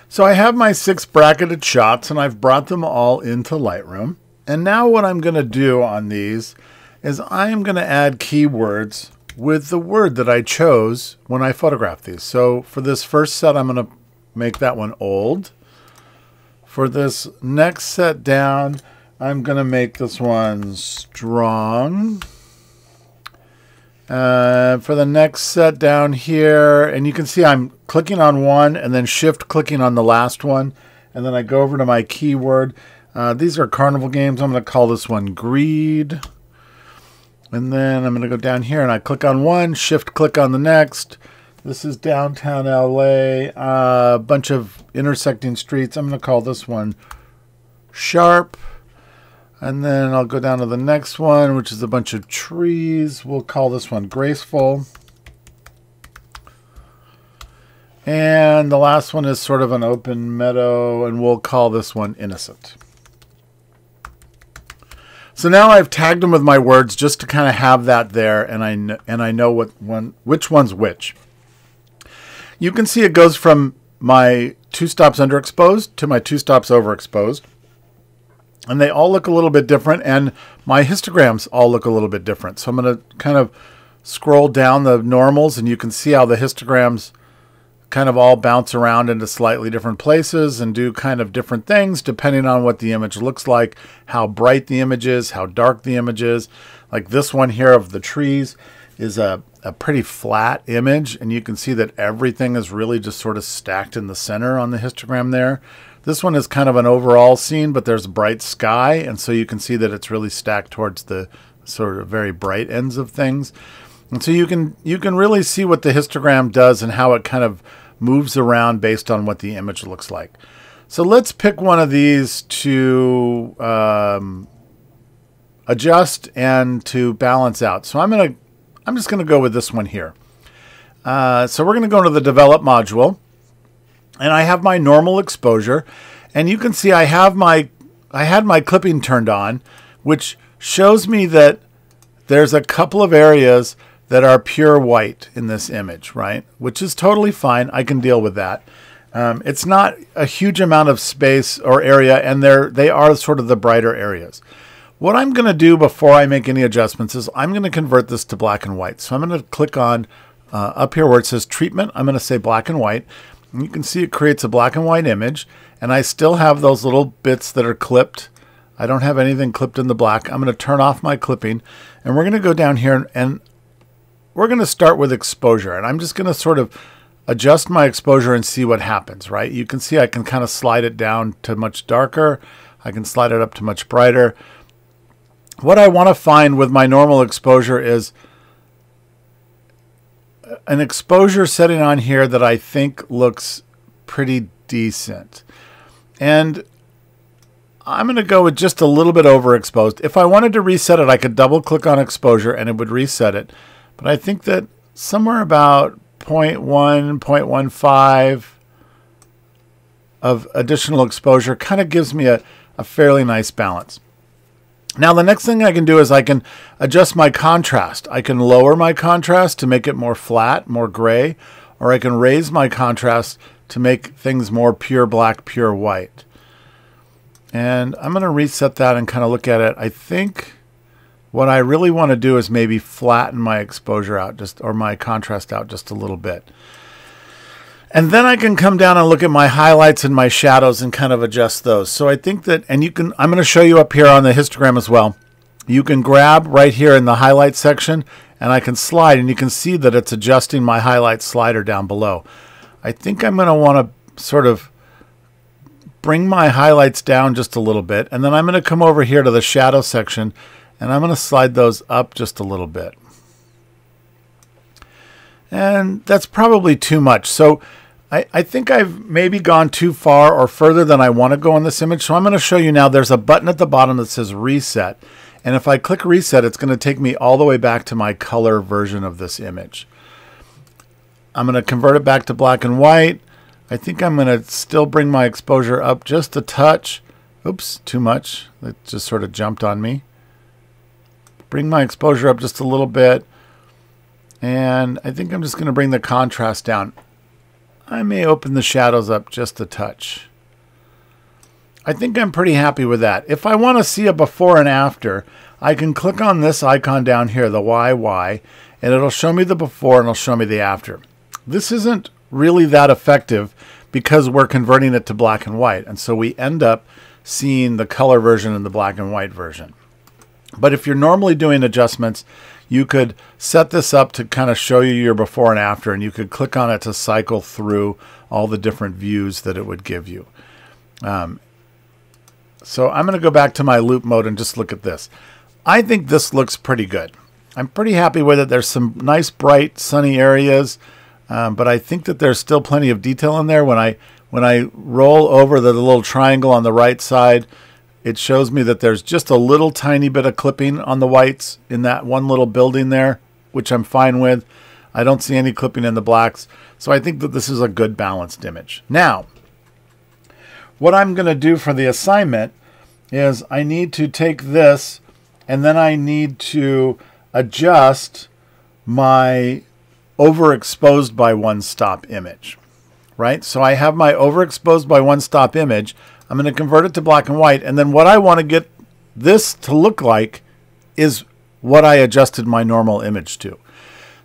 So I have my 6 bracketed shots and I've brought them all into Lightroom. And now what I'm going to do on these is I am going to add keywords with the word that I chose when I photographed these. So for this first set, I'm going to make that one old. For this next set down, I'm going to make this one strong. For the next set down here, and you can see I'm clicking on one and then shift clicking on the last one. And then I go over to my keyword. These are carnival games. I'm going to call this one greed. And then I'm going to go down here and I click on one, shift click on the next. This is downtown LA, a bunch of intersecting streets. I'm going to call this one sharp. And then I'll go down to the next one, which is a bunch of trees. We'll call this one graceful. And the last one is sort of an open meadow, and we'll call this one innocent. So now I've tagged them with my words just to kind of have that there, and I know which one's which. You can see it goes from my 2 stops underexposed to my 2 stops overexposed. And they all look a little bit different, and my histograms all look a little bit different. So I'm going to kind of scroll down the normals, and you can see how the histograms kind of all bounce around into slightly different places and do kind of different things depending on what the image looks like, how bright the image is, how dark the image is. Like this one here of the trees is a pretty flat image, and you can see that everything is really just sort of stacked in the center on the histogram there. This one is kind of an overall scene, but there's bright sky, and so you can see that it's really stacked towards the sort of very bright ends of things. And so you can really see what the histogram does and how it kind of moves around based on what the image looks like. So let's pick one of these to adjust and to balance out. So I'm just going to go with this one here. So we're going to go into the develop module. And I have my normal exposure, and you can see I had my clipping turned on, which shows me that there's a couple of areas that are pure white in this image, right? Which is totally fine. I can deal with that. It's not a huge amount of space or area, and they are sort of the brighter areas. What I'm going to do before I make any adjustments is I'm going to convert this to black and white. So I'm going to click on up here where it says treatment. I'm going to say black and white. You can see it creates a black and white image, and I still have those little bits that are clipped. I don't have anything clipped in the black. I'm going to turn off my clipping, and we're going to go down here and we're going to start with exposure. And I'm just going to sort of adjust my exposure and see what happens, right? You can see I can kind of slide it down to much darker. I can slide it up to much brighter. What I want to find with my normal exposure is an exposure setting on here that I think looks pretty decent. And I'm going to go with just a little bit overexposed. If I wanted to reset it, I could double click on exposure and it would reset it. But I think that somewhere about 0.1, 0.15 of additional exposure kind of gives me a fairly nice balance. Now, the next thing I can do is I can adjust my contrast. I can lower my contrast to make it more flat, more gray, or I can raise my contrast to make things more pure black, pure white. And I'm going to reset that and kind of look at it. I think what I really want to do is maybe flatten my exposure out or my contrast out just a little bit. And then I can come down and look at my highlights and my shadows and kind of adjust those. So I think that, and I'm going to show you up here on the histogram as well. You can grab right here in the highlight section and I can slide, and you can see that it's adjusting my highlight slider down below. I think I'm going to want to sort of bring my highlights down just a little bit. And then I'm going to come over here to the shadow section and I'm going to slide those up just a little bit. And that's probably too much. So I think I've maybe gone too far or further than I want to go in this image. So I'm going to show you now. There's a button at the bottom that says reset. And if I click reset, it's going to take me all the way back to my color version of this image. I'm going to convert it back to black and white. I think I'm going to still bring my exposure up just a touch. Oops, too much. It just sort of jumped on me. Bring my exposure up just a little bit. And I think I'm just going to bring the contrast down. I may open the shadows up just a touch. I think I'm pretty happy with that. If I want to see a before and after, I can click on this icon down here, the YY, and it'll show me the before and it'll show me the after. This isn't really that effective because we're converting it to black and white, and so we end up seeing the color version and the black and white version. But if you're normally doing adjustments, you could set this up to kind of show you your before and after, and you could click on it to cycle through all the different views that it would give you. So I'm going to go back to my loop mode and just look at this. I think this looks pretty good. I'm pretty happy with it. There's some nice, bright, sunny areas, but I think that there's still plenty of detail in there. When I roll over the little triangle on the right side, it shows me that there's just a little tiny bit of clipping on the whites in that one little building there, which I'm fine with. I don't see any clipping in the blacks. So I think that this is a good balanced image. Now, what I'm going to do for the assignment is I need to take this and then I need to adjust my overexposed by one stop image, right? So I have my overexposed by one stop image. I'm going to convert it to black and white. And then what I want to get this to look like is what I adjusted my normal image to.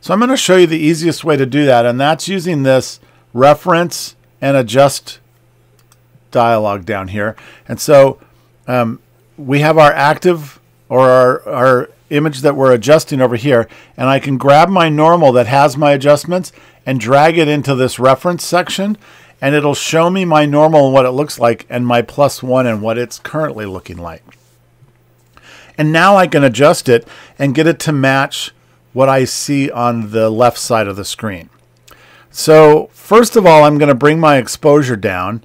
So I'm going to show you the easiest way to do that. And that's using this reference and adjust dialog down here. And so we have our active or our image that we're adjusting over here. And I can grab my normal that has my adjustments and drag it into this reference section. And it'll show me my normal and what it looks like and my +1 and what it's currently looking like. And now I can adjust it and get it to match what I see on the left side of the screen. So first of all, I'm going to bring my exposure down.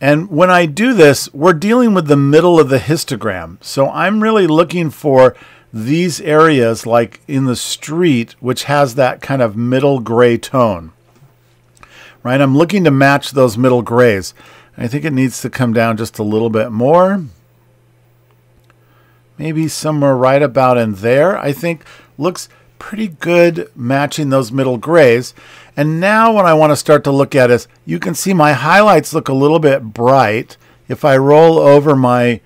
And when I do this, we're dealing with the middle of the histogram. So I'm really looking for these areas like in the street, which has that kind of middle gray tone. Right, I'm looking to match those middle grays. I think it needs to come down just a little bit more. Maybe somewhere right about in there. I think looks pretty good matching those middle grays. And now what I want to start to look at is, you can see my highlights look a little bit bright. If I roll over my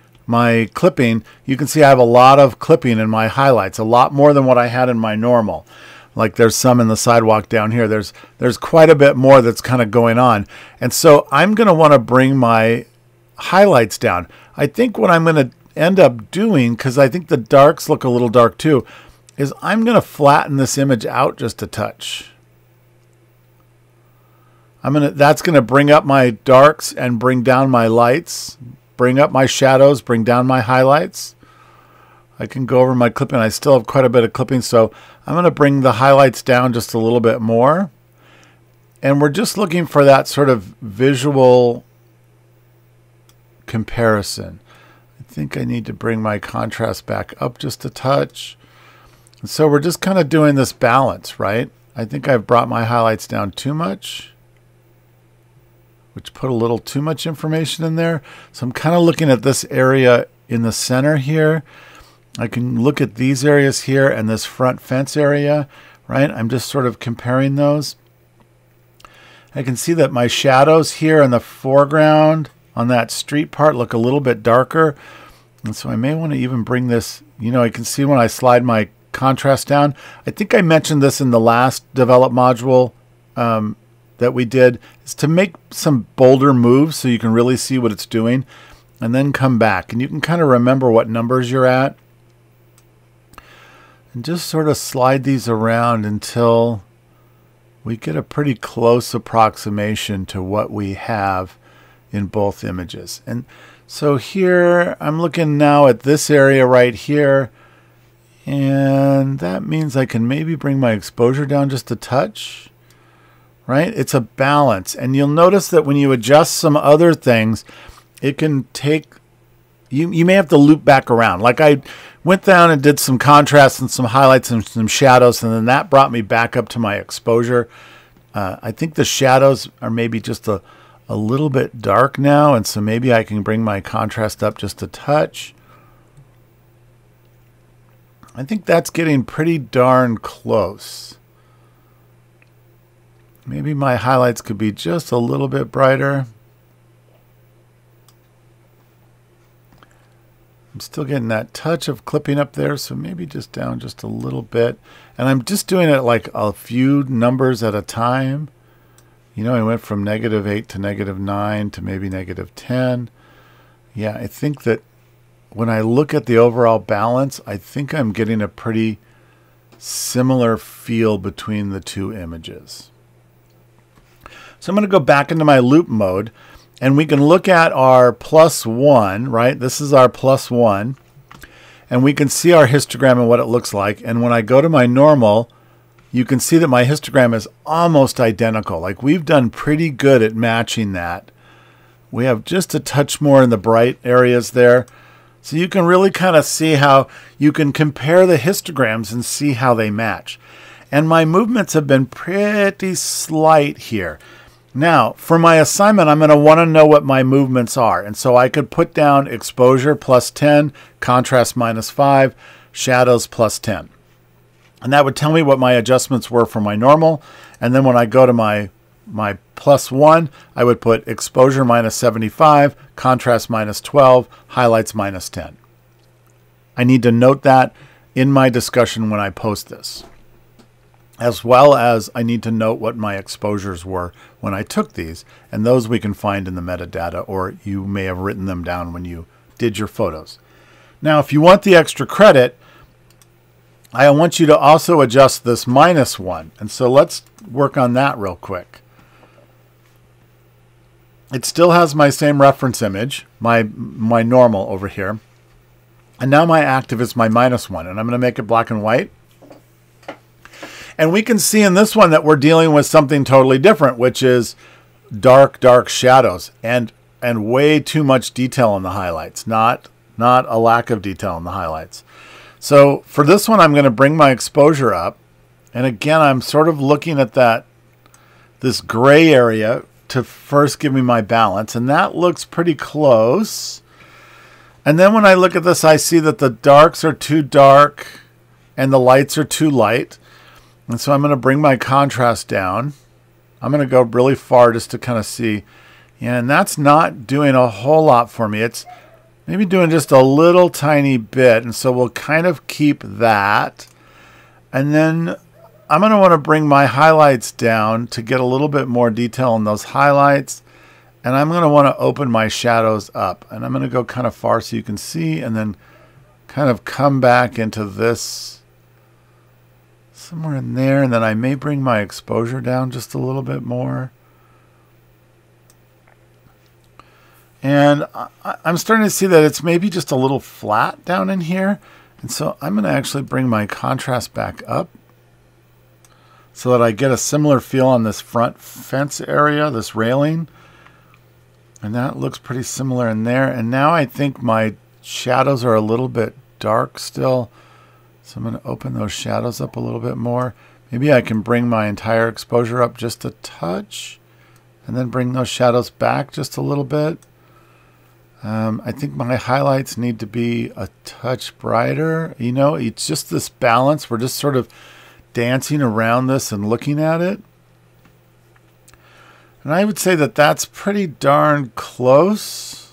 clipping, you can see I have a lot of clipping in my highlights, a lot more than what I had in my normal. Like there's some in the sidewalk down here. There's quite a bit more that's kind of going on. And so I'm going to want to bring my highlights down. I think what I'm going to end up doing, because I think the darks look a little dark too, is I'm going to flatten this image out just a touch. That's going to bring up my darks and bring down my lights, bring up my shadows, bring down my highlights. I can go over my clipping. I still have quite a bit of clipping, so I'm going to bring the highlights down just a little bit more. And we're just looking for that sort of visual comparison. I think I need to bring my contrast back up just a touch. And so we're just kind of doing this balance, right? I think I've brought my highlights down too much, which put a little too much information in there. So I'm kind of looking at this area in the center here. I can look at these areas here and this front fence area, right? I'm just sort of comparing those. I can see that my shadows here in the foreground on that street part look a little bit darker. And so I may want to even bring this, I can see when I slide my contrast down. I think I mentioned this in the last develop module that we did, is to make some bolder moves so you can really see what it's doing and then come back. And you can kind of remember what numbers you're at. And just sort of slide these around until we get a pretty close approximation to what we have in both images. And so here I'm looking now at this area right here, and that means I can maybe bring my exposure down just a touch, right? It's a balance. And you'll notice that when you adjust some other things, it can take, you may have to loop back around. Like I went down and did some contrast and some highlights and some shadows, and then that brought me back up to my exposure. I think the shadows are maybe just a little bit dark now, and so maybe I can bring my contrast up just a touch. I think that's getting pretty darn close. Maybe my highlights could be just a little bit brighter. I'm still getting that touch of clipping up there, so maybe just down just a little bit. And I'm just doing it like a few numbers at a time. You know, I went from -8 to -9 to maybe -10. Yeah, I think that when I look at the overall balance, I think I'm getting a pretty similar feel between the two images. So I'm going to go back into my loop mode, and we can look at our +1, right? This is our +1, and we can see our histogram and what it looks like. And when I go to my normal, you can see that my histogram is almost identical. Like, we've done pretty good at matching that. We have just a touch more in the bright areas there. So you can really kind of see how you can compare the histograms and see how they match. And my movements have been pretty slight here. Now, for my assignment, I'm going to want to know what my movements are. And so I could put down exposure +10, contrast -5, shadows +10. And that would tell me what my adjustments were for my normal. And then when I go to my +1, I would put exposure -75, contrast -12, highlights -10. I need to note that in my discussion when I post this, as well as I need to note what my exposures were when I took these, and those we can find in the metadata, or you may have written them down when you did your photos. Now, if you want the extra credit, I want you to also adjust this -1, and so let's work on that real quick. It still has my same reference image, my normal over here, and now my active is my -1, and I'm going to make it black and white. And we can see in this one that we're dealing with something totally different, which is dark shadows and way too much detail in the highlights, not a lack of detail in the highlights. So for this one, I'm going to bring my exposure up. And again, I'm sort of looking at this gray area to first give me my balance. And that looks pretty close. And then when I look at this, I see that the darks are too dark and the lights are too light. And so I'm going to bring my contrast down. I'm going to go really far just to kind of see. And that's not doing a whole lot for me. It's maybe doing just a little tiny bit. And so we'll kind of keep that. And then I'm going to want to bring my highlights down to get a little bit more detail in those highlights. And I'm going to want to open my shadows up. And I'm going to go kind of far so you can see, and then kind of come back into this somewhere in there, and then I may bring my exposure down just a little bit more. And I'm starting to see that it's maybe just a little flat down in here. And so I'm going to actually bring my contrast back up so that I get a similar feel on this front fence area, this railing. And that looks pretty similar in there. And now I think my shadows are a little bit dark still. So I'm going to open those shadows up a little bit more. Maybe I can bring my entire exposure up just a touch and then bring those shadows back just a little bit. I think my highlights need to be a touch brighter. You know, it's just this balance. We're just sort of dancing around this and looking at it. And I would say that that's pretty darn close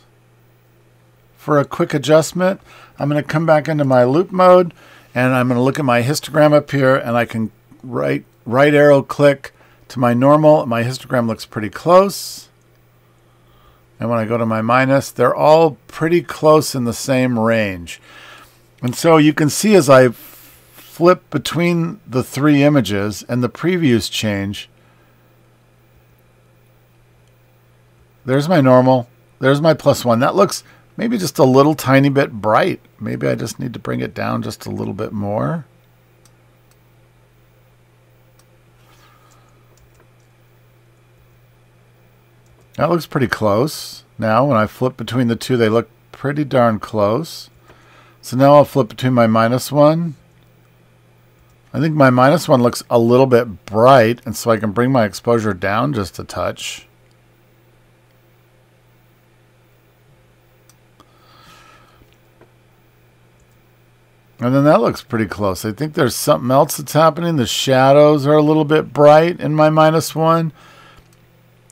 for a quick adjustment. I'm going to come back into my loop mode. And I'm going to look at my histogram up here, and I can right arrow click to my normal. My histogram looks pretty close. And when I go to my minus, they're all pretty close in the same range. And so you can see as I flip between the three images and the previews change, there's my normal, there's my +1. That looks maybe just a little tiny bit bright. Maybe I just need to bring it down just a little bit more. That looks pretty close. Now, when I flip between the two, they look pretty darn close. So now I'll flip between my -1. I think my -1 looks a little bit bright, and so I can bring my exposure down just a touch. And then that looks pretty close. I think there's something else that's happening. The shadows are a little bit bright in my -1.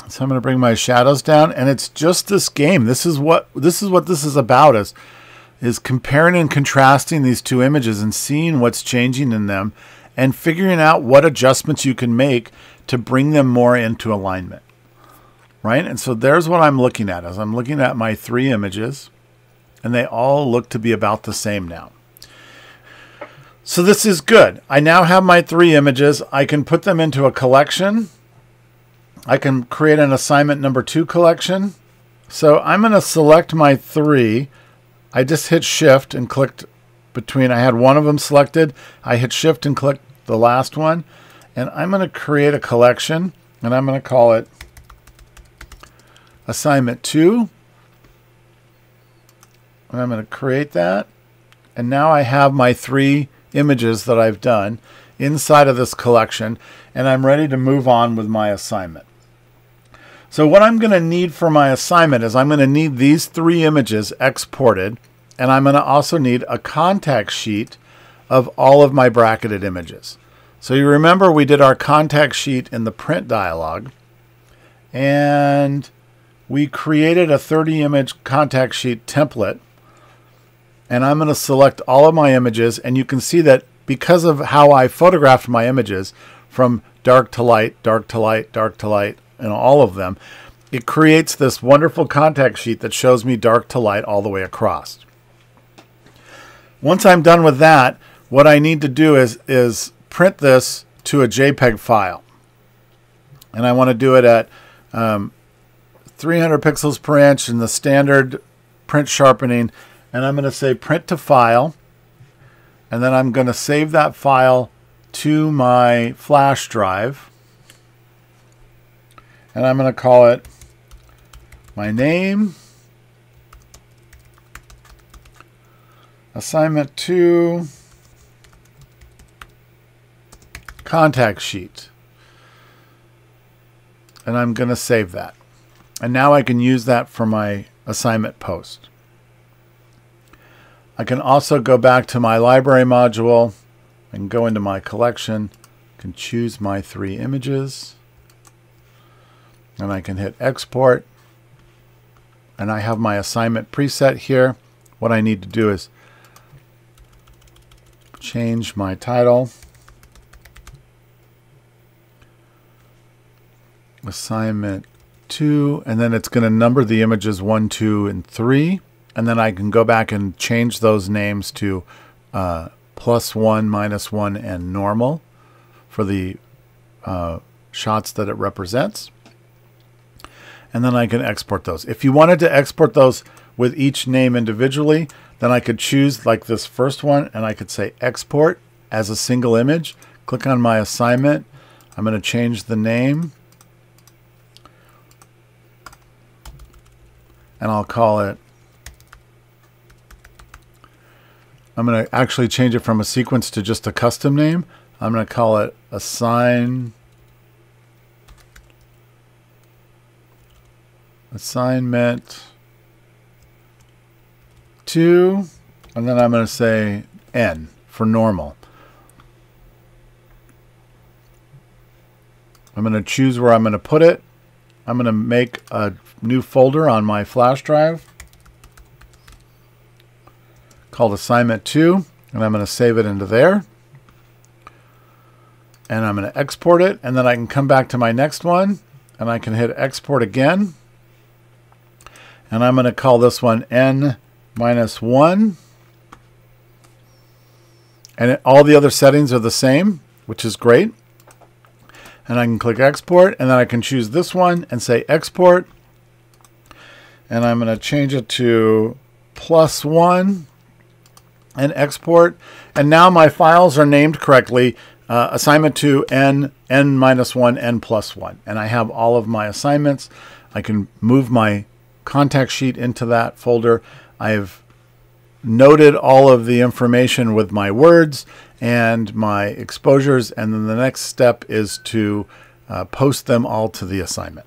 So I'm going to bring my shadows down, and it's just this game. This is what this is about, is comparing and contrasting these two images and seeing what's changing in them and figuring out what adjustments you can make to bring them more into alignment. Right? And so there's what I'm looking at. As I'm looking at my 3 images, and they all look to be about the same now. So this is good. I now have my 3 images. I can put them into a collection. I can create an assignment number 2 collection. So I'm going to select my 3. I just hit shift and clicked between. I had one of them selected. I hit shift and clicked the last one. And I'm going to create a collection, and I'm going to call it assignment 2. And I'm going to create that. And now I have my 3 images that I've done inside of this collection, and I'm ready to move on with my assignment. So what I'm going to need for my assignment is I'm going to need these 3 images exported, and I'm going to also need a contact sheet of all of my bracketed images. So you remember we did our contact sheet in the print dialog, and we created a 30 image contact sheet template. And I'm going to select all of my images, and you can see that because of how I photographed my images from dark to light, dark to light, dark to light, and all of them, it creates this wonderful contact sheet that shows me dark to light all the way across. Once I'm done with that, what I need to do is print this to a JPEG file. And I want to do it at 300 pixels per inch in the standard print sharpening. And I'm going to say print to file, and then I'm going to save that file to my flash drive, and I'm going to call it my name, assignment 2, contact sheet, and I'm going to save that. And now I can use that for my assignment post. I can also go back to my library module and go into my collection. I can choose my 3 images, and I can hit export, and I have my assignment preset here. What I need to do is change my title, assignment 2, and then it's going to number the images 1, 2, and 3. And then I can go back and change those names to +1, -1, and normal for the shots that it represents. And then I can export those. If you wanted to export those with each name individually, then I could choose like this first one, and I could say export as a single image. Click on my assignment. I'm going to change the name, and I'll call it, I'm going to actually change it from a sequence to just a custom name. I'm going to call it assignment 2, and then I'm going to say N for normal. I'm going to choose where I'm going to put it. I'm going to make a new folder on my flash drive called assignment 2, and I'm going to save it into there. And I'm going to export it, and then I can come back to my next one, and I can hit export again. And I'm going to call this one N-1. And all the other settings are the same, which is great. And I can click export, and then I can choose this one and say export. And I'm going to change it to +1 and export. And now my files are named correctly. Assignment 2, N-1, N+1. And I have all of my assignments. I can move my contact sheet into that folder. I've noted all of the information with my words and my exposures, and then the next step is to post them all to the assignment.